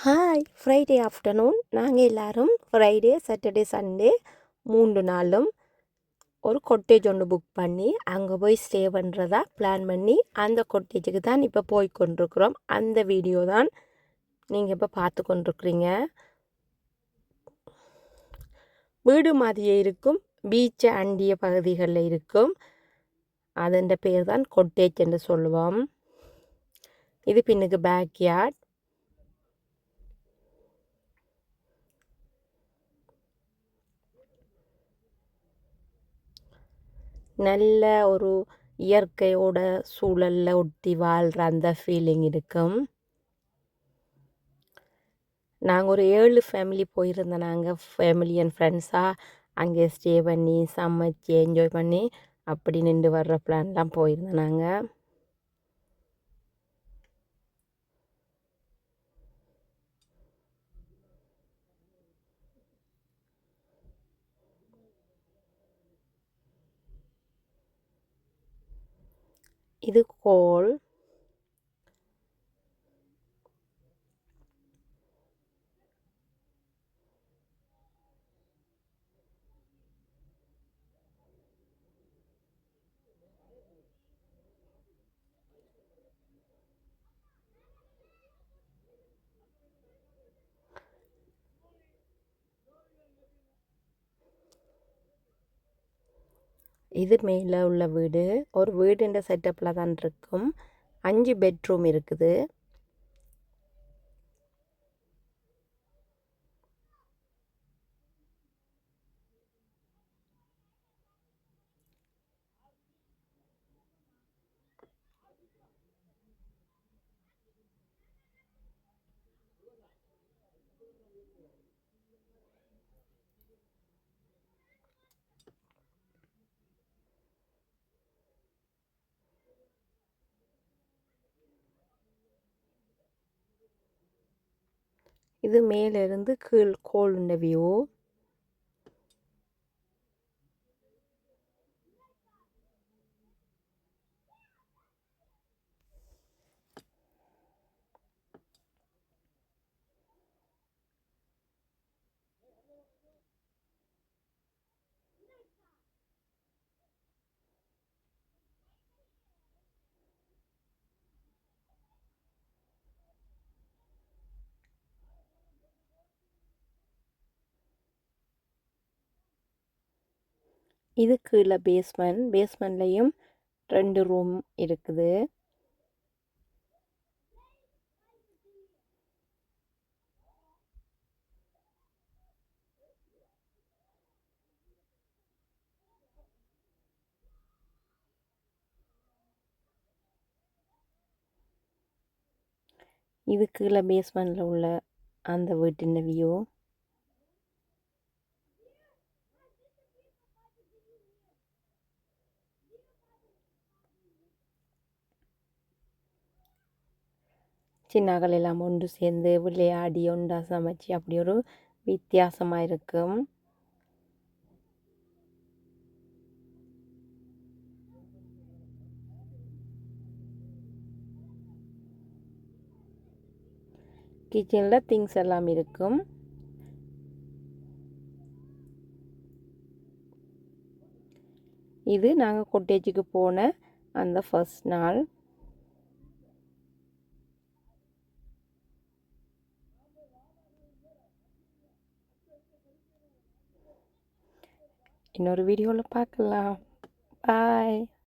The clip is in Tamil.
ஹாய் ஃப்ரைடே ஆஃப்டர்நூன் நாங்கள் எல்லோரும் ஃப்ரைடே சாட்டர்டே சண்டே 3 நாளும் ஒரு கொட்டேஜ் ஒன்று புக் பண்ணி அங்கே போய் ஸ்டே பண்ணுறதா பிளான் பண்ணி அந்த கொட்டேஜுக்கு தான் இப்போ போய் கொண்டிருக்கிறோம். அந்த வீடியோ தான் நீங்கள் இப்போ பார்த்து கொண்டிருக்கிறீங்க. வீடு மாதிரியே இருக்கும், பீச்சை அண்டிய பகுதிகளில் இருக்கும். அதன் பேர் தான் கொட்டேஜ் என்று சொல்லுவோம். இது பின்னுக்கு பேக்யார்ட். நல்ல ஒரு இயற்கையோட சூழலில் ஒட்டி வாழ்கிற அந்த ஃபீலிங் இருக்கும். நாங்கள் ஒரு 7 ஃபேமிலி போயிருந்தோம். நாங்கள் ஃபேமிலி அண்ட் ஃப்ரெண்ட்ஸாக அங்கே ஸ்டே பண்ணி சமைச்சு என்ஜாய் பண்ணி அப்படி நின்று வர்ற பிளான்லாம் போயிருந்தோம் நாங்கள். இது கோல். இது மேலே உள்ள வீடு ஒரு வீடுன்ற செட்டப்பில் தான் இருக்கும். 5 பெட்ரூம் இருக்குது. இது மேலிருந்து கீழ் கோளுண்ட வியூ. இது கீழே பேஸ்மெண்ட்லேயும் 2 ரூம் இருக்குது. இது கீழே பேஸ்மெண்ட்டில் உள்ள அந்த வீட்டின் வியூ. சின்னகள் எல்லாம் ஒன்று சேர்ந்து விளையாடி ஒன்றா சமைச்சு அப்படி ஒரு வித்தியாசமாக இருக்கும். கிச்சனில் திங்ஸ் எல்லாம் இருக்கும். இது நாங்கள் கொட்டேஜுக்கு போன அந்த ஃபர்ஸ்ட் நாள். இன்னொரு வீடியோவில் பார்க்கலாம். பாய்.